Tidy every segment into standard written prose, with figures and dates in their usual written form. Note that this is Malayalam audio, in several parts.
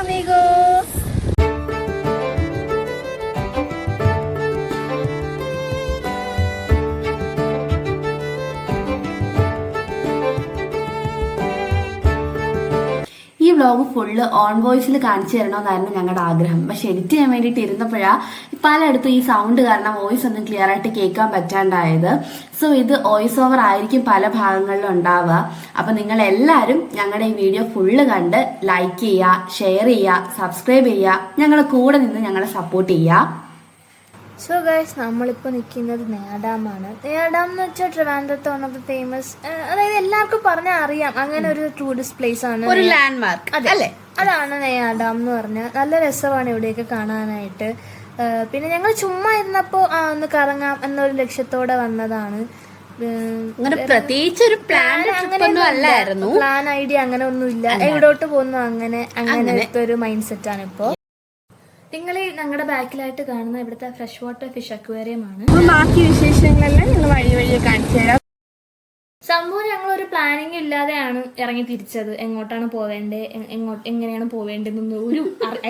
amigos. ഈ വ്ലോഗ് ഫുള്ള് ഓൺ വോയിസിൽ കാണിച്ചു തരണമെന്നായിരുന്നു ഞങ്ങളുടെ ആഗ്രഹം. പക്ഷെ എഡിറ്റ് ചെയ്യാൻ വേണ്ടിയിട്ട് ഇരുന്നപ്പോഴാണ് പലയിടത്തും ഈ സൗണ്ട് കാരണം വോയിസ് ഒന്നും ക്ലിയർ ആയിട്ട് കേൾക്കാൻ പറ്റാണ്ടായത്. സോ ഇത് വോയിസ് ഓവർ ആയിരിക്കും പല ഭാഗങ്ങളിലും ഉണ്ടാവുക. അപ്പൊ നിങ്ങൾ എല്ലാവരും ഞങ്ങളുടെ ഈ വീഡിയോ ഫുള്ള് കണ്ട് ലൈക്ക് ചെയ്യുക, ഷെയർ ചെയ്യുക, സബ്സ്ക്രൈബ് ചെയ്യുക, ഞങ്ങളുടെ കൂടെ നിന്ന് ഞങ്ങളെ സപ്പോർട്ട് ചെയ്യുക. സോ ഗൈസ്, നമ്മളിപ്പോൾ നിൽക്കുന്നത് നെയ്യാഡാമാണ്. നെയ്യാഡാം എന്ന് വെച്ചാൽ ട്രിവാൻഡ്രത്ത് വൺ ഓഫ് ദ ഫേമസ്, അതായത് എല്ലാവർക്കും പറഞ്ഞാൽ അറിയാം, അങ്ങനെ ഒരു ടൂറിസ്റ്റ് പ്ലേസ് ആണ്, ഒരു ലാൻഡ് മാർക്ക് അല്ലേ? അതാണ് നെയ്യാഡാം എന്ന് പറഞ്ഞാൽ. നല്ല രസമാണ് ഇവിടെയൊക്കെ കാണാനായിട്ട്. പിന്നെ ഞങ്ങൾ ചുമ്മാ ഇരുന്നപ്പോൾ ഒന്ന് കറങ്ങാം എന്നൊരു ലക്ഷ്യത്തോടെ വന്നതാണ്. അങ്ങനെ പ്രത്യേകിച്ച് ഒരു പ്ലാൻ അല്ലായിരുന്നു, പ്ലാൻ ഐഡിയ അങ്ങനെ ഒന്നുമില്ല. എവിടോട്ട് പോകുന്നു അങ്ങനത്തെ ഒരു മൈൻഡ് സെറ്റ് ആണ് ഇപ്പോൾ. നിങ്ങൾ ഈ ഞങ്ങളുടെ ബാക്കിലായിട്ട് കാണുന്ന ഇവിടുത്തെ ഫ്രഷ് വാട്ടർ ഫിഷ് അക്വേറിയം ആണ്. ബാക്കി വിശേഷങ്ങളെല്ലാം ഞങ്ങൾ വഴി കാണിച്ചു തരാം. സംഭവം ഞങ്ങൾ ഒരു പ്ലാനിങ് ഇല്ലാതെയാണ് ഇറങ്ങി തിരിച്ചത്. എങ്ങോട്ടാണ് പോവേണ്ടത്, എങ്ങനെയാണ് പോവേണ്ടതെന്നൊന്നും ഒരു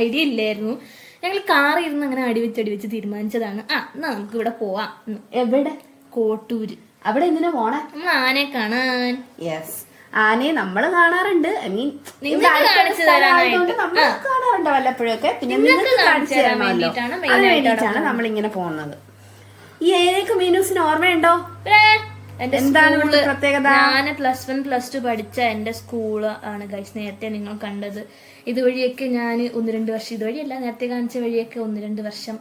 ഐഡിയ ഇല്ലായിരുന്നു. ഞങ്ങൾ കാറിൽ ഇരുന്ന് അങ്ങനെ അടിവെച്ച് തീരുമാനിച്ചതാണ്. എന്നാ നമുക്ക് ഇവിടെ പോവാം. എവിടെ? കോട്ടൂര്. അവിടെ എന്തിനാ പോണേ? നമ്മൾ ആനയെ കാണാൻ. യെസ്, ആനയെ നമ്മൾ കാണാറുണ്ട്. ഐ മീൻ കാണിച്ചു തരാനായിട്ട് കാണാറുണ്ട് വല്ലപ്പോഴൊക്കെ. പിന്നെ നിങ്ങൾക്ക് കാണിച്ചു തരാൻ വേണ്ടിയിട്ടാണ് നമ്മളിങ്ങനെ പോകുന്നത്. ഈ ഏരിയക്ക് മീനൂസിന് ഓർമ്മയുണ്ടോ? എന്താണ് പ്രത്യേകത? ഞാൻ +1 +2 പഠിച്ച എന്റെ സ്കൂള് ആണ് ഗൈസ് നേരത്തെ നിങ്ങൾ കണ്ടത്. ഇതുവഴിയൊക്കെ ഞാൻ 1-2 വർഷം, ഇതുവഴിയല്ല നേരത്തെ കാണിച്ച വഴിയൊക്കെ 1-2 വർഷം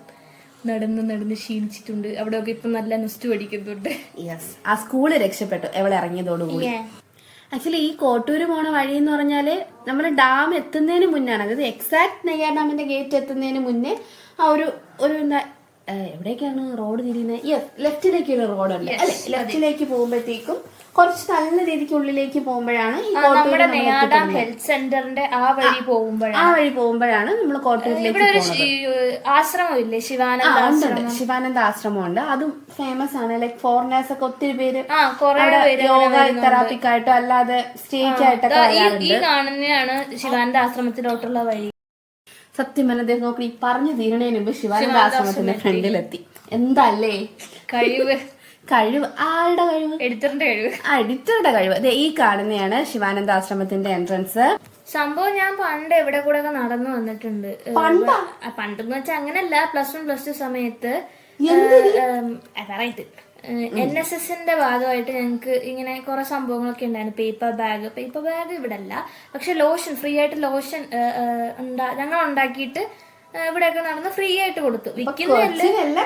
നടന്ന് ക്ഷീണിച്ചിട്ടുണ്ട്. അവിടെയൊക്കെ ഇപ്പൊ നല്ല നുസ്റ്റ് പഠിക്കുന്നുണ്ട്. യെസ്, ആ സ്കൂള് രക്ഷപ്പെട്ടു എവിടെ ഇറങ്ങിയതോടുകൂടി. ആക്ച്വലി ഈ കോട്ടൂര് പോണ വഴി എന്ന് പറഞ്ഞാല് നമ്മൾ ഡാം എത്തുന്നതിന് മുന്നാണ്, അതായത് എക്സാക്ട് നെയ്യാർ ഡാമിന്റെ ഗേറ്റ് എത്തുന്നതിന് മുന്നേ ആ ഒരു എന്താ എവിടേക്കാണ് റോഡ് തിരിയുന്നത്? യെസ്, ലെഫ്റ്റിലേക്ക് ഒരു റോഡുണ്ട് അല്ലെ? ലെഫ്റ്റിലേക്ക് പോകുമ്പോഴത്തേക്കും കുറച്ച് നല്ല രീതിക്ക് ഉള്ളിലേക്ക് പോകുമ്പോഴാണ് ഈ നമ്മുടെ നെയ്യാഡാം ഹെൽത്ത് സെന്ററിന്റെ ആ വഴി പോകുമ്പോഴാണ് നമ്മൾ കോട്ടൂരിലേക്ക് ആശ്രമമില്ലേ, ശിവാനന്ദ ആശ്രമമുണ്ട്. അതും ഫേമസ് ആണ്. ലൈക് ഫോറിനേഴ്സ് ഒക്കെ ഒത്തിരി പേര് യോഗ തെറാപ്പിക്കായിട്ടോ അല്ലാതെ സ്റ്റേക്ക് ആയിട്ടൊക്കെ ഈ കാണുന്നതാണ് ശിവാനന്ദ ആശ്രമത്തിലോട്ടുള്ള വഴി. സത്യം പറഞ്ഞത് നോക്കി പറഞ്ഞു തീരണേന് മുമ്പ് ശിവാനന്ദ ആശ്രമത്തിന്റെ ഫ്രണ്ടിലെത്തി. എന്തല്ലേ കഴിവ്! ആരുടെ കഴിവ്? എഡിറ്ററുടെ കഴിവ്. അതെ, ഈ കാണുന്നതാണ് ശിവാനന്ദ ആശ്രമത്തിന്റെ എൻട്രൻസ്. സംഭവം ഞാൻ പണ്ട് എവിടെ കൂടെ ഒക്കെ നടന്നു വന്നിട്ടുണ്ട്. പണ്ടെന്ന് വെച്ചാൽ അങ്ങനല്ല, +1 +2 സമയത്ത് NSSന്റെ ഭാഗമായിട്ട് ഞങ്ങൾക്ക് ഇങ്ങനെ കുറെ സംഭവങ്ങളൊക്കെ ഉണ്ടായിരുന്നു. പേപ്പർ ബാഗ് ഇവിടെ അല്ല, പക്ഷെ ലോഷൻ, ഫ്രീ ആയിട്ട് ലോഷൻ ഞങ്ങൾ ഉണ്ടാക്കിയിട്ട് ഇവിടെയൊക്കെ നടന്ന് ഫ്രീ ആയിട്ട് കൊടുത്തു. വിൽക്കുന്നില്ല,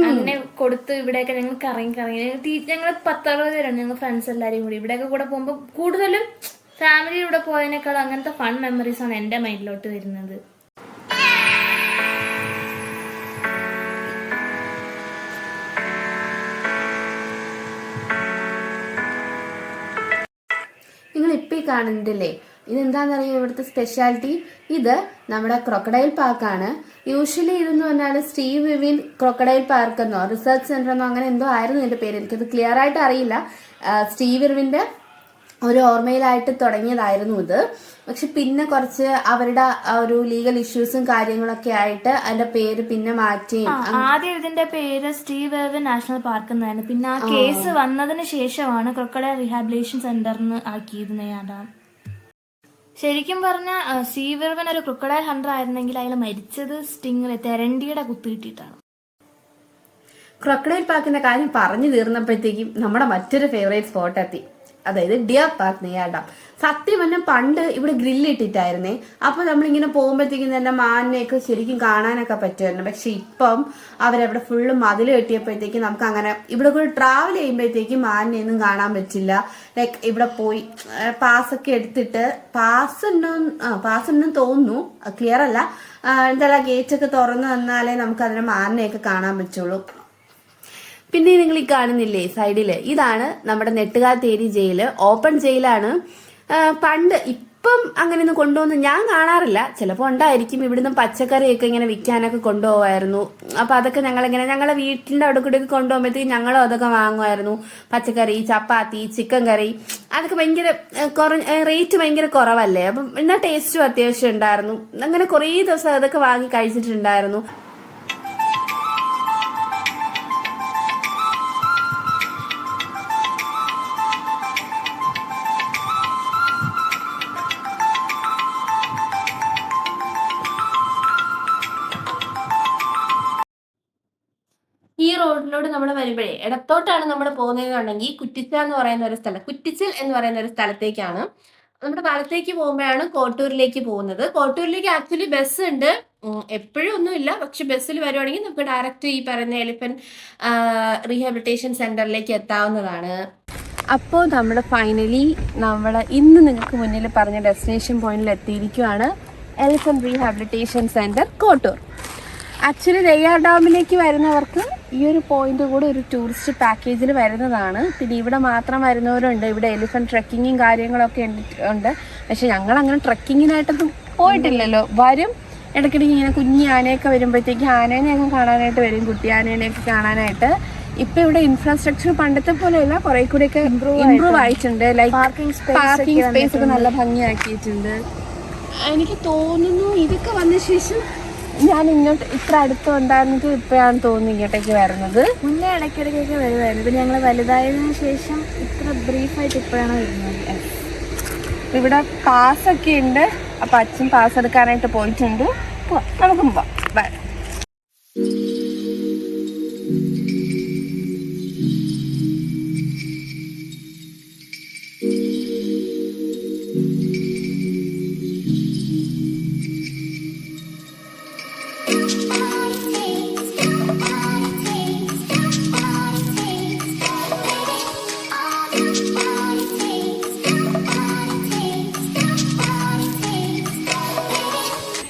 അങ്ങനെ കൊടുത്ത് ഇവിടെയൊക്കെ ഞങ്ങൾ കറങ്ങി ഞങ്ങൾ 10-60 പേരാണ് ഞങ്ങൾ ഫ്രണ്ട്സ് എല്ലാവരും കൂടി. ഇവിടെയൊക്കെ കൂടെ പോകുമ്പോൾ കൂടുതലും ഫാമിലിയുടെ പോയതിനേക്കാൾ അങ്ങനത്തെ ഫൺ മെമ്മറീസ് ആണ് എന്റെ മൈൻഡിലോട്ട് വരുന്നത്. നിങ്ങൾ ഇപ്പൊ ഈ കാണുന്നില്ലേ, ഇതെന്താണെന്നറിയോ ഇവിടുത്തെ സ്പെഷ്യാലിറ്റി? ഇത് നമ്മുടെ ക്രൊക്കഡൈൽ പാർക്കാണ്. യൂഷ്വലി ഇതെന്ന് പറഞ്ഞാൽ സ്റ്റീവ് ഇർവിൻ ക്രൊക്കഡൈൽ പാർക്ക് എന്നോ റിസർച്ച് സെന്റർ എന്നോ അങ്ങനെ എന്തോ ആയിരുന്നു ഇതിന്റെ പേര്. എനിക്കത് ക്ലിയർ ആയിട്ട് അറിയില്ല. സ്റ്റീവ് ഇർവിന്റെ ഒരു ഓർമ്മയിലായിട്ട് തുടങ്ങിയതായിരുന്നു ഇത്. പക്ഷെ പിന്നെ കുറച്ച് അവരുടെ ഒരു ലീഗൽ ഇഷ്യൂസും കാര്യങ്ങളൊക്കെ ആയിട്ട് അതിന്റെ പേര് പിന്നെ മാറ്റി. ആദ്യം ഇതിന്റെ പേര് സ്റ്റീവ് ഇർവിൻ നാഷണൽ പാർക്ക് എന്നായിരുന്നു. പിന്നെ ആ കേസ് വന്നതിന് ശേഷമാണ് ക്രൊക്കഡൈൽ റീഹാബിലിറ്റേഷൻ സെന്ററിന് ആക്കിയത് നെയ്യാഡാം. ശരിക്കും പറഞ്ഞാൽ സ്റ്റീവ് ഇർവിൻ ഒരു ക്രൊക്കഡൈൽ ഹണ്ടർ ആയിരുന്നെങ്കിൽ അയാൾ മരിച്ചത് തെരണ്ടിയുടെ കുത്തു കിട്ടിയിട്ടാണ്. ക്രൊക്കഡൈൽ പാർക്കിന്റെ കാര്യം പറഞ്ഞു തീർന്നപ്പോഴത്തേക്കും നമ്മുടെ മറ്റൊരു ഫേവറേറ്റ് സ്പോട്ട് എത്തി, അതായത് ഡിയർ പാർക്ക് നെയ്യാഡാം. സത്യം പറഞ്ഞാൽ പണ്ട് ഇവിടെ ഗ്രില്ലിട്ടിട്ടായിരുന്നേ. അപ്പൊ നമ്മളിങ്ങനെ പോകുമ്പോഴത്തേക്കും തന്നെ മാനിനെയൊക്കെ ശരിക്കും കാണാനൊക്കെ പറ്റുമായിരുന്നു. പക്ഷെ ഇപ്പം അവരവിടെ ഫുള്ള് മതിൽ കെട്ടിയപ്പോഴത്തേക്കും നമുക്ക് അങ്ങനെ ഇവിടെ കൂടെ ട്രാവൽ ചെയ്യുമ്പോഴത്തേക്കും മാനിനെയൊന്നും കാണാൻ പറ്റില്ല. ലൈക്ക് ഇവിടെ പോയി പാസ്സൊക്കെ എടുത്തിട്ട് പാസ് ഉണ്ടെന്ന് തോന്നുന്നു, ക്ലിയർ അല്ല. എന്താ ഗേറ്റ് ഒക്കെ തുറന്നു തന്നാലേ നമുക്ക് അതിനെ മാനിനെയൊക്കെ കാണാൻ പറ്റുള്ളൂ. പിന്നെ നിങ്ങൾ ഈ കാണുന്നില്ലേ സൈഡില്, ഇതാണ് നമ്മുടെ നെട്ടുകാത്തേരി ജയില്. ഓപ്പൺ ജയിലാണ്. പണ്ട് ഇപ്പം അങ്ങനെയൊന്നും കൊണ്ടുപോകുന്ന ഞാൻ കാണാറില്ല. ചിലപ്പോൾ ഉണ്ടായിരിക്കും. ഇവിടുന്ന് പച്ചക്കറിയൊക്കെ ഇങ്ങനെ വിൽക്കാനൊക്കെ കൊണ്ടുപോകുമായിരുന്നു. അപ്പോൾ അതൊക്കെ ഞങ്ങളെ വീട്ടിൻ്റെ അവിടെ കൂടെയൊക്കെ കൊണ്ടുപോകുമ്പോഴത്തേക്ക് ഞങ്ങളും അതൊക്കെ വാങ്ങുമായിരുന്നു. പച്ചക്കറി, ചപ്പാത്തി, ചിക്കൻ കറി, അതൊക്കെ ഭയങ്കര റേറ്റ് ഭയങ്കര കുറവല്ലേ. അപ്പം എന്നാൽ ടേസ്റ്റും അത്യാവശ്യം ഉണ്ടായിരുന്നു. അങ്ങനെ കുറേ ദിവസം അതൊക്കെ വാങ്ങി കഴിച്ചിട്ടുണ്ടായിരുന്നു. ഈ റോഡിലൂടെ നമ്മൾ വരുമ്പോഴേ ഇടത്തോട്ടാണ് നമ്മൾ പോകുന്നതെന്നുണ്ടെങ്കിൽ കുറ്റിച്ചൽ എന്ന് പറയുന്ന ഒരു സ്ഥലത്തേക്കാണ്. നമ്മുടെ വലത്തേക്ക് പോകുമ്പോഴാണ് കോട്ടൂരിലേക്ക് പോകുന്നത്. കോട്ടൂരിലേക്ക് ആക്ച്വലി ബസ് ഉണ്ട്, എപ്പോഴും ഒന്നുമില്ല. പക്ഷെ ബസ്സിൽ വരുവാണെങ്കിൽ നമുക്ക് ഡയറക്റ്റ് ഈ പറയുന്ന എലിഫന്റ് റീഹാബിലിറ്റേഷൻ സെന്ററിലേക്ക് എത്താവുന്നതാണ്. അപ്പോൾ നമ്മൾ ഫൈനലി ഇന്ന് നിങ്ങൾക്ക് മുന്നിൽ പറഞ്ഞ ഡെസ്റ്റിനേഷൻ പോയിന്റിൽ എത്തിയിരിക്കുകയാണ്. Elephant rehabilitation centre Kottoor. Actually Neyyar ഡാമിലേക്ക് വരുന്നവർക്ക് ഈ ഒരു പോയിന്റ് കൂടെ ഒരു ടൂറിസ്റ്റ് പാക്കേജിൽ വരുന്നതാണ്. പിന്നെ ഇവിടെ മാത്രം വരുന്നവരുണ്ട്. ഇവിടെ എലിഫന്റ് ട്രെക്കിങ്ങും കാര്യങ്ങളൊക്കെ ഉണ്ട്. പക്ഷെ ഞങ്ങൾ അങ്ങനെ ട്രെക്കിങ്ങിനായിട്ടൊന്നും പോയിട്ടില്ലല്ലോ. വരും ഇടയ്ക്കിടയ്ക്ക് ഇങ്ങനെ കുഞ്ഞി ആനയൊക്കെ വരുമ്പോഴത്തേക്ക് ആനേനെയൊക്കെ കാണാനായിട്ട് വരും, കുട്ടി ആനേനെയൊക്കെ കാണാനായിട്ട്. ഇപ്പം ഇവിടെ ഇൻഫ്രാസ്ട്രക്ചർ പണ്ടത്തെ പോലെയല്ല, കുറെ കൂടെയൊക്കെ ഇമ്പ്രൂവ് ആയിട്ടുണ്ട്. ലൈക്ക് പാർക്കിംഗ് സ്പേസ് ഒക്കെ നല്ല ഭംഗിയാക്കിയിട്ടുണ്ട്. എനിക്ക് തോന്നുന്നു ഇതൊക്കെ വന്ന ശേഷം ഞാൻ ഇങ്ങോട്ട് ഇത്ര അടുത്ത് ഉണ്ടായിരുന്നെങ്കിൽ ഇപ്പോഴാണ് തോന്നുന്നു ഇങ്ങോട്ടേക്ക് വരുന്നത്. മുന്നേ ഇടയ്ക്കിടയ്ക്കൊക്കെ വരുമായിരുന്നു. ഇപ്പം ഞങ്ങൾ വലുതായതിനു ശേഷം ഇത്ര ബ്രീഫായിട്ട് ഇപ്പോഴാണ് വരുന്നത്. ഇവിടെ പാസ്സൊക്കെ ഉണ്ട്. അപ്പം അച്ഛൻ പാസ് എടുക്കാനായിട്ട് പോയിട്ടുണ്ട്. നമുക്ക് പോവാം. ബൈ.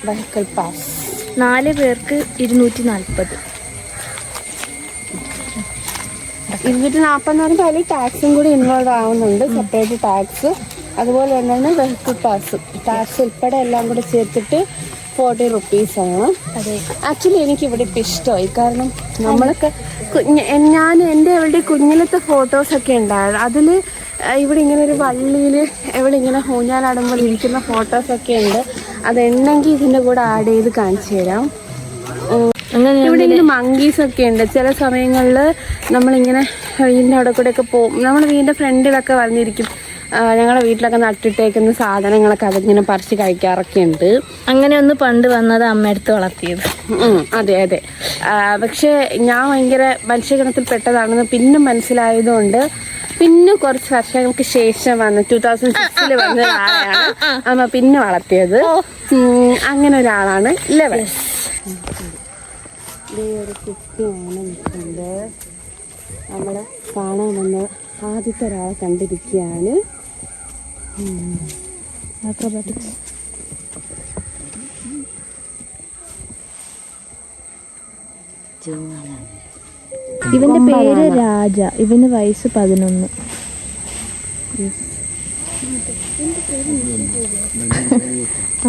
വെഹിക്കിൾ പാസ് 4 പേർക്ക് 240. 240 അതിൽ ടാക്സും കൂടി ഇൻവോൾവ് ആവുന്നുണ്ട്, സെപ്പറേറ്റ് ടാക്സ്. അതുപോലെ തന്നെയാണ് വെഹിക്കിൾ പാസ്, ടാക്സ് ഉൾപ്പെടെ എല്ലാം കൂടെ ചേർത്തിട്ട് 40 റുപ്പീസാണ്. അതെ, ആക്ച്വലി എനിക്ക് ഇവിടെ ഇപ്പം ഇഷ്ടമായി. കാരണം നമ്മളൊക്കെ ഞാൻ എൻ്റെ അവളുടെ കുഞ്ഞിലത്തെ ഫോട്ടോസൊക്കെ ഉണ്ടായിരുന്നു. അതിൽ ഇവിടെ ഇങ്ങനെ ഒരു വള്ളിയിൽ ഇവിടെ ഇങ്ങനെ ഊഞ്ഞാലാടുമ്പോൾ ഇരിക്കുന്ന ഫോട്ടോസൊക്കെ ഉണ്ട്. അതെണ്ണെങ്കിൽ ഇതിൻ്റെ കൂടെ ആഡ് ചെയ്ത് കാണിച്ചു തരാം. ഇവിടെ ഇങ്ങനെ മങ്കീസൊക്കെ ഉണ്ട്. ചില സമയങ്ങളിൽ നമ്മളിങ്ങനെ വീടിൻ്റെ അവിടെ കൂടെയൊക്കെ പോകും. നമ്മൾ വീടിൻ്റെ ഫ്രണ്ടിലൊക്കെ വന്നിരിക്കും. ഞങ്ങളുടെ വീട്ടിലൊക്കെ നട്ടിട്ടേക്കുന്ന സാധനങ്ങളൊക്കെ അതിങ്ങനെ പറിച്ച് കഴിക്കാറൊക്കെ ഉണ്ട്. അങ്ങനെ ഒന്ന് പണ്ട് വന്നത് അമ്മയടുത്ത് വളർത്തിയത്. അതെ അതെ. പക്ഷേ ഞാൻ ഭയങ്കര മത്സ്യഗണത്തിൽ പെട്ടതാണെന്ന് പിന്നെ മനസ്സിലായതുകൊണ്ട് പിന്നെ കുറച്ച് വർഷങ്ങൾക്ക് ശേഷം 2006 വന്ന ഒരാളെയാണ് അമ്മ പിന്നെ വളർത്തിയത്. അങ്ങനെ ഒരാളാണ് ലെവൻസ്. ഒരു കുട്ടിയാണ് നിൽക്കുന്നത്. നമ്മളെ കാണാൻ വന്ന ആദ്യത്തെ ഒരാളെ കണ്ടിരിക്കുകയാണ്. ഇവന്റെ പേര് രാജ. ഇവന് വയസ്സ് 11.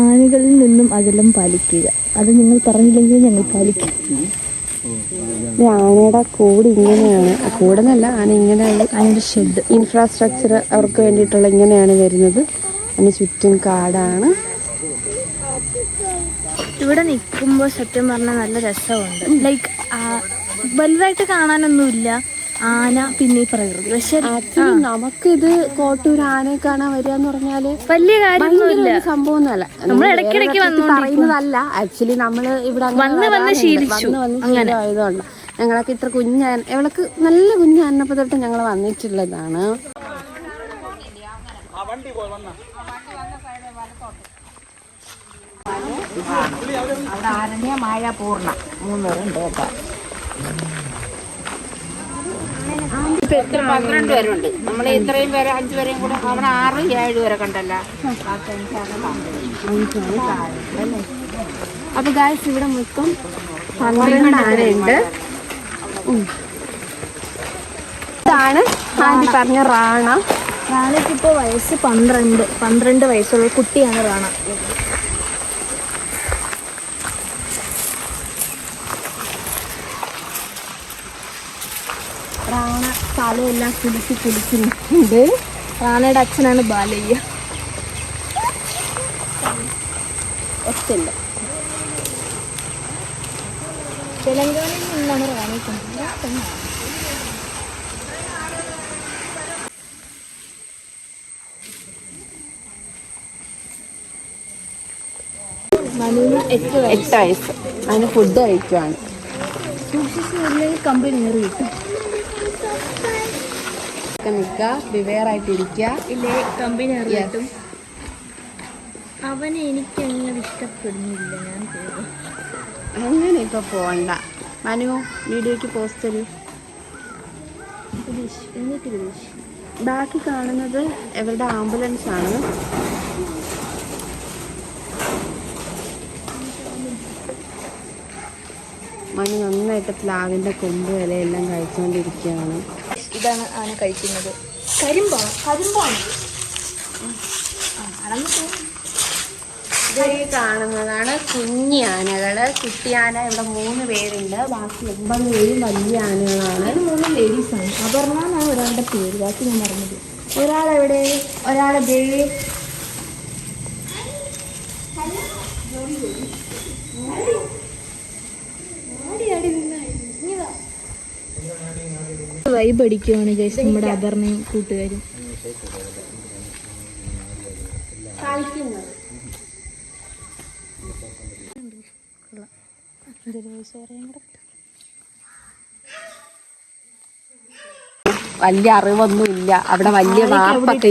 ആനകളിൽ നിന്നും അകലം പാലിക്കുക. അത് നിങ്ങൾ പറഞ്ഞില്ലെങ്കിൽ ഞങ്ങൾ പാലിക്കും. ആനയുടെ കൂട് ഇങ്ങനെയാണ്, കൂടെന്നല്ല, ആന ഇങ്ങനെ അതിൻ്റെ ഷെഡ് ഇൻഫ്രാസ്ട്രക്ചർ അവർക്ക് വേണ്ടിയിട്ടുള്ള ഇങ്ങനെയാണ് വരുന്നത്. അതിന് ചുറ്റും കാടാണ്. ഇവിടെ നിൽക്കുമ്പോൾ സത്യം പറഞ്ഞാൽ നല്ല രസമുണ്ട്. ലൈക്ക് വലുതായിട്ട് കാണാനൊന്നുമില്ല ആന, പിന്നെ ഈ പ്രകൃതി. പക്ഷെ നമുക്കിത് കോട്ടൂർ ആനയെ കാണാൻ വരിക എന്ന് പറഞ്ഞാല് വലിയ കാര്യമൊന്നുമില്ല, സംഭവമൊന്നുമല്ല. നമ്മൾ ഇടയ്ക്കിടയ്ക്ക് പറയുന്നതല്ല. ആക്ച്വലി നമ്മള് ഇവിടെ വന്ന് ശീലിച്ചു. അങ്ങനെ ആയതുകൊണ്ട് ഞങ്ങളൊക്കെ ഇത്ര കുഞ്ഞാൻ ഇവൾക്ക് നല്ല കുഞ്ഞാനപ്പോ തൊട്ട് ഞങ്ങൾ വന്നിട്ടുള്ളതാണ്. അവിടെ ആരണ്യ, മായ, പൂർണ്ണ 3 പേരുണ്ട് കേട്ടോ. ഇപ്പൊ 12 പേരുണ്ട്. നമ്മൾ ഇത്രയും പേരെ 5 പേരെയും കൂടെ അവിടെ 6, 7 വരെ കണ്ടല്ലോ. അപ്പൊ ഗായ്സ് ഇവിടെ മൊത്തം 12 ആനയുണ്ട്. ഇതാണ് ആദ്യം പറഞ്ഞ റാണ. റാണയ്ക്കിപ്പോൾ വയസ്സ് 12 വയസ്സുള്ള കുട്ടിയാണ് റാണ. റാണ തലയെല്ലാം കുലുക്കി നിൽക്കുന്നുണ്ട്. റാണയുടെ അച്ഛനാണ് ബാലയ്യ. ഒത്തില്ല. തെലങ്കാനയിൽ നിന്നാണ് റാണയെ കൊണ്ടുവരുന്നത്. മനുവിന് 8 വയസ്സ്. അതിന് ഫുഡ് കഴിക്കുവാണ്. സൂക്ഷിച്ചില്ലെങ്കിൽ കമ്പനി കയറി കിട്ടും. നിൽക്കുക, വിവേറായിട്ടിരിക്കുക. ഇല്ലേ കമ്പനി കയറി കിട്ടും. അവനെ എനിക്ക് അങ്ങനെ ഇഷ്ടപ്പെടുന്നില്ല. ഞാൻ പോകും. അങ്ങനെ ഇപ്പൊ പോണ്ട. മനു വീഡിയോക്ക് പോസ്റ്റ് തരൂ. എന്നിട്ട് ബാക്കി കാണുന്നത് ഇവരുടെ ആംബുലൻസ് ആണ്. മനു നന്നായിട്ട് പ്ലാവിന്റെ കൊമ്പ് ഇലയെല്ലാം കഴിച്ചുകൊണ്ടിരിക്കുകയാണ്. ഇതാണ് ആന കഴിക്കുന്നത്. കരിമ്പാണ്. ഇത് കാണുന്നതാണ് കുഞ്ഞി ആനകള്. കുട്ടിയാന ഇവിടെ 3 പേരുണ്ട്. ബാക്കി 9 പേരും വലിയ ആനകളാണ്. 3 ലേഡീസാണ്. അപർണ എന്നാണ് ഒരാളുടെ പേര്. ബാക്കി ഞാൻ പറഞ്ഞത്. ഒരാളെവിടെ? ഒരാളെ വൈബ് അടിക്കുവാണ് ഗൈസ് നമ്മുടെ അപർണയും കൂട്ടുകാരും. വലിയ അറിവൊന്നും ഇല്ല. അവിടെ വലിയ വാർപ്പൊക്കെ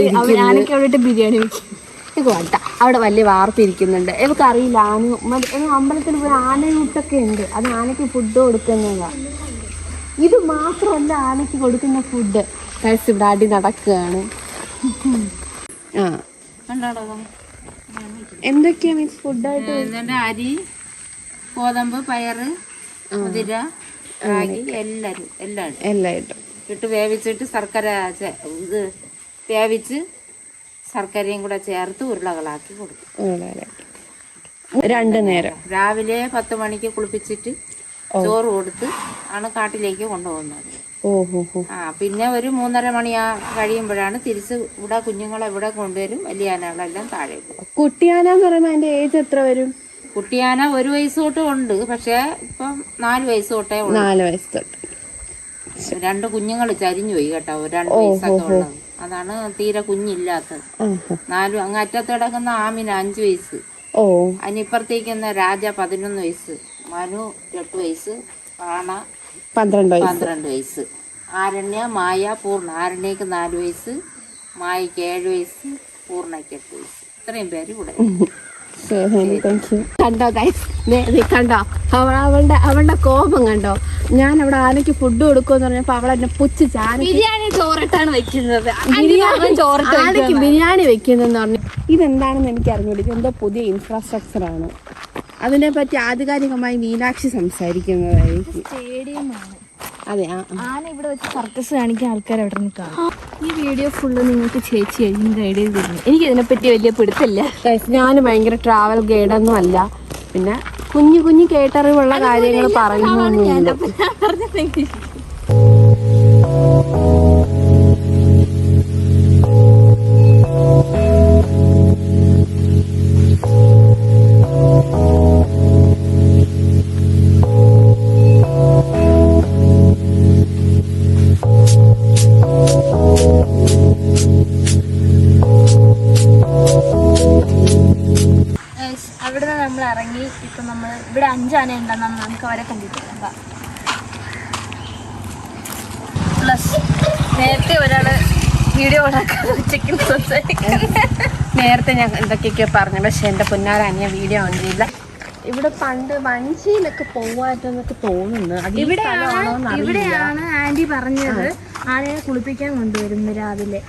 ബിരിയാണി വേണ്ട. അവിടെ വലിയ വാർപ്പ് ഇരിക്കുന്നുണ്ട്. ഇവർക്ക് അറിയില്ല. അമ്പലത്തിൽ പോയി ആനയൂട്ടൊക്കെ ഉണ്ട്. അത് ആനയ്ക്ക് ഫുഡ് കൊടുക്കുന്നതാ. ഇത് മാത്രമല്ല ആനയ്ക്ക് കൊടുക്കുന്ന ഫുഡ്. കഴിച്ച് ഇവിടെ അടി നടക്കുകയാണ്. എന്തൊക്കെയാ മീൻസ് ഫുഡായിട്ട്? അരി, ഗോതമ്പ്, പയറ്, മുതിര, റാഗി എല്ലാം ഇട്ട് വേവിച്ചിട്ട് ശർക്കര ഇത് വേവിച്ച് ശർക്കരയും കൂടെ ചേർത്ത് ഉരുളകളാക്കി കൊടുക്കും. 2 നേരം രാവിലെ 10 മണിക്ക് കുളിപ്പിച്ചിട്ട് ചോറ് കൊടുത്ത് ആണ് കാട്ടിലേക്ക് കൊണ്ടുപോകുന്നത്. പിന്നെ ഒരു 3:30 മണി കഴിയുമ്പോഴാണ് തിരിച്ച് ഇവിടെ കുഞ്ഞുങ്ങളെ ഇവിടെ കൊണ്ടുവരും. വലിയ ആനകളെല്ലാം താഴെ പോകും. കുട്ടിയാന എന്ന് പറയുമ്പോൾ അതിന്റെ ഏജ് എത്ര വരും? കുട്ടിയാന 1 വയസ്സ് തൊട്ട് ഉണ്ട്. പക്ഷെ ഇപ്പം 4 വയസ്സ് തൊട്ടേ ഉള്ളു. 4 വയസ്സ് തൊട്ട്. 2 കുഞ്ഞുങ്ങൾ ചരിഞ്ഞു പോയി കേട്ടോ. 2 വയസ്സൊക്കെ ഉള്ളത്. അതാണ് തീരെ കുഞ്ഞില്ലാത്തത്. 4 അങ്ങ് അറ്റത്ത് കിടക്കുന്ന ആമിന 5 വയസ്സ്. അതിനിപ്പുറത്തേക്കുന്ന രാജ 11 വയസ്സ്. മനു 8 വയസ്സ്. റാണ 12 വയസ്സ്. ആരണ്യ, മായ, പൂർണ്ണ. ആരണ്യക്ക് 4 വയസ്സ്, മായക്ക് 7 വയസ്സ്, പൂർണ്ണയ്ക്ക് 8 വയസ്സ്. ഇത്രയും പേര് ഇവിടെ. കണ്ടോ കണ്ടോ അവളുടെ കോപം കണ്ടോ? ഞാൻ അവിടെ ആനയ്ക്ക് ഫുഡ് കൊടുക്കുമെന്ന് പറഞ്ഞപ്പോ അവളെന്നെ പുച്ഛിച്ച് ബിരിയാണി ചോറിട്ടാണ് വെക്കുന്നത്. ആനയ്ക്ക് ബിരിയാണി വെക്കുന്നെന്ന് പറഞ്ഞു. ഇതെന്താണെന്ന് എനിക്ക് അറിഞ്ഞൂടി. ഇതെന്തോ പുതിയ ഇൻഫ്രാസ്ട്രക്ചറാണ്. അതിനെ പറ്റി ആധികാരികമായി മീനാക്ഷി സംസാരിക്കുന്നതായിരിക്കും. സ്റ്റേഡിയമാണ്. അതെ. ആന ഇവിടെ വെച്ച് സർക്കസ് കാണിക്കാൻ ആൾക്കാർ അവിടെ നിന്ന് കാണും. ഈ വീഡിയോ ഫുള്ള് നിങ്ങൾക്ക് ചേച്ചി ആയിരിക്കും ഗൈഡ് ചെയ്ത് തരുന്നത്. എനിക്ക് ഇതിനെപ്പറ്റി വലിയ പിടുത്തല്ല. ഞാൻ ഭയങ്കര ട്രാവൽ ഗൈഡൊന്നും അല്ല. പിന്നെ കുഞ്ഞു കേട്ടറിവുള്ള കാര്യങ്ങൾ പറയുന്നൊന്നുമില്ല. അവിടെ നമ്മൾ ഇറങ്ങി. ഇപ്പൊ നമ്മൾ ഇവിടെ 5 ആന ഉണ്ടെന്നാണ് നമുക്ക് അവരെ കണ്ടിട്ടില്ല. പ്ലസ് നേരത്തെ ഒരാള് വീഡിയോ നേരത്തെ ഞാൻ എന്തൊക്കെയൊക്കെയോ പറഞ്ഞു. പക്ഷെ എന്റെ പൊന്നാര അനിയ വീഡിയോ ഓൺ ചെയ്യില്ല. ഇവിടെ പണ്ട് വഞ്ചിയിലൊക്കെ പോവാറ്റെന്നൊക്കെ തോന്നുന്നു. ഇവിടെയാണ് ആന്റി പറഞ്ഞത് ആനയെ കുളിപ്പിക്കാൻ കൊണ്ടുവരുന്നു രാവിലെ.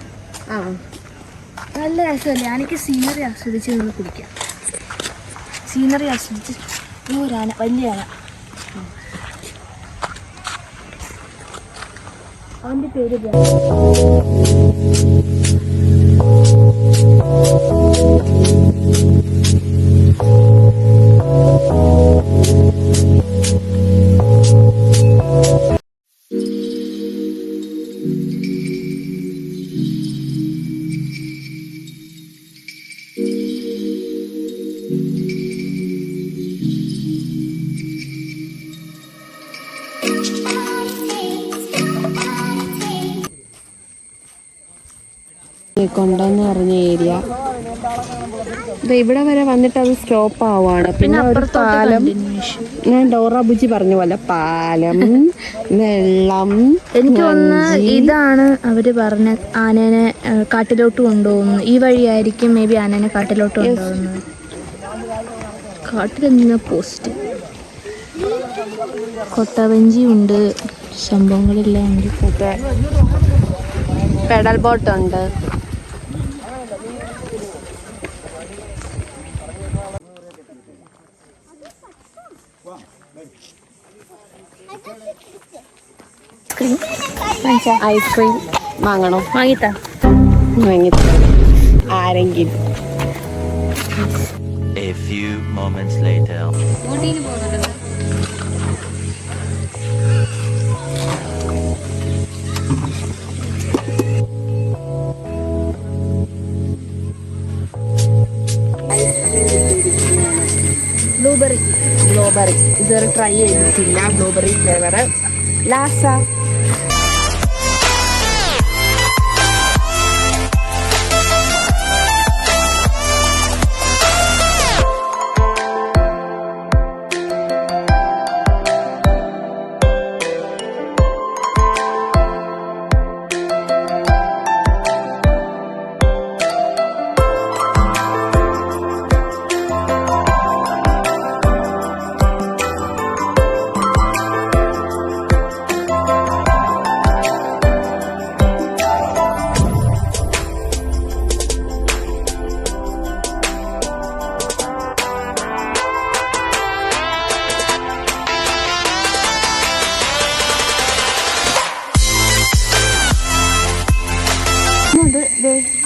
നല്ല രസമല്ലേ? ആനയ്ക്ക് സീനറി ആസ്വദിച്ച് നിന്ന് കുടിക്കാം. സീനറി ആസ്വദിച്ച് ഒരാന, വലിയ ആന. അവൻ്റെ പേര് കൊണ്ടെന്ന് പറഞ്ഞ ഏരിയ ഇവിടെ വരെ വന്നിട്ട് അത് സ്റ്റോപ്പ് ആവാണ്. പിന്നെ ഒരു പാലം, ഞാൻ ഡോറ ബുജി പറഞ്ഞ പോലെ പാലം, വെള്ളം. എനിക്ക് തോന്നുന്നു ഇതാണ് അവര് പറഞ്ഞ ആനേനെ കാട്ടിലോട്ട് കൊണ്ടുപോകുന്നു. ഈ വഴിയായിരിക്കും മേ ബി ആനേനെ കാട്ടിലോട്ട് കൊണ്ടുപോകുന്നത്. കാട്ടിലെന്തിനാ പോസ്റ്റ്? കൊട്ടവഞ്ചി ഉണ്ട്, സംഭവങ്ങളെല്ലാം ഉണ്ട്. മറ്റേ പെഡൽ ബോട്ട് ഉണ്ട്. ഐസ്ക്രീം വാങ്ങണോ? വാങ്ങിത്താ ആരെങ്കിലും. A few moments later. ഊട്ടിയിൽ പോകുന്നുണ്ട്. ബ്ലൂബെറി ഇതുവരെ ട്രൈ ചെയ്തിട്ടില്ല. Blueberry flavour. ലാസ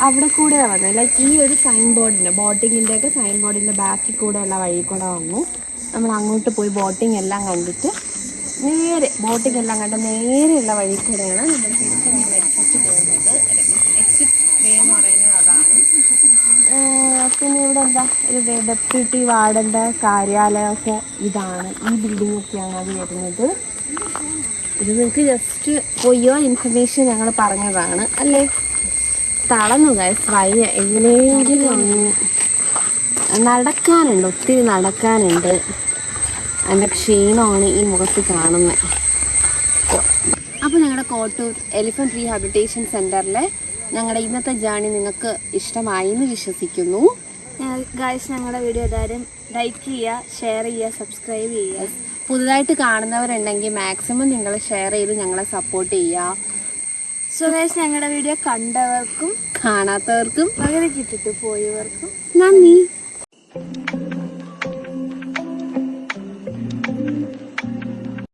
അവിടെ കൂടെയാണ് വന്നത്. ലൈക്ക് ഈ ഒരു സൈൻ ബോർഡിൻ്റെ, ബോട്ടിങ്ങിൻ്റെ ഒക്കെ സൈൻ ബോർഡിൻ്റെ ബാക്കിൽ കൂടെയുള്ള വഴി കൂടെ വന്നു. നമ്മൾ അങ്ങോട്ട് പോയി ബോട്ടിംഗ് എല്ലാം കണ്ടിട്ട് നേരെ ബോട്ടിംഗ് എല്ലാം കണ്ട് നേരെയുള്ള വഴി കൂടെയാണ് നമ്മൾ തിരിച്ച് നമ്മൾ എക്സിറ്റ് പോകുന്നത്. എക്സിറ്റ് വേ എന്ന് പറയുന്നത് അതാണ്. പിന്നെ ഇവിടെ എന്താ ഇത് ഡെപ്യൂട്ടി വാർഡൻ്റെ കാര്യാലയമൊക്കെ ഇതാണ്. ഈ ബിൽഡിംഗ് ഒക്കെയാണ് അത് വരുന്നത്. ഇത് നിങ്ങൾക്ക് ജസ്റ്റ് ഫോർ യുവർ ഇൻഫർമേഷൻ ഞങ്ങൾ പറഞ്ഞതാണ് അല്ലേ. തളർന്നു ഗൈസ്, വയ്യ. എങ്ങനെയെങ്കിലും നടക്കാനുണ്ട്, ഒത്തിരി നടക്കാനുണ്ട്. അതിൻ്റെ ക്ഷീണമാണ് ഈ മുഖത്ത് കാണുന്നത്. അപ്പോൾ ഞങ്ങളുടെ കോട്ടൂർ എലിഫൻറ്റ് റീഹാബിലിറ്റേഷൻ സെൻറ്ററിലെ ഞങ്ങളുടെ ഇന്നത്തെ ജേർണി നിങ്ങൾക്ക് ഇഷ്ടമായി എന്ന് വിശ്വസിക്കുന്നു. ഗൈസ്, ഞങ്ങളുടെ വീഡിയോ എല്ലാവരും ലൈക്ക് ചെയ്യുക, ഷെയർ ചെയ്യുക, സബ്സ്ക്രൈബ് ചെയ്യുക. പുതുതായിട്ട് കാണുന്നവരുണ്ടെങ്കിൽ മാക്സിമം നിങ്ങൾ ഷെയർ ചെയ്ത് ഞങ്ങളെ സപ്പോർട്ട് ചെയ്യുക. സോ ഗൈസ്, ഞങ്ങളുടെ വീഡിയോ കണ്ടവർക്കും കാണാത്തവർക്കും പകരം കിട്ടിട്ട് പോയവർക്കും നന്ദി.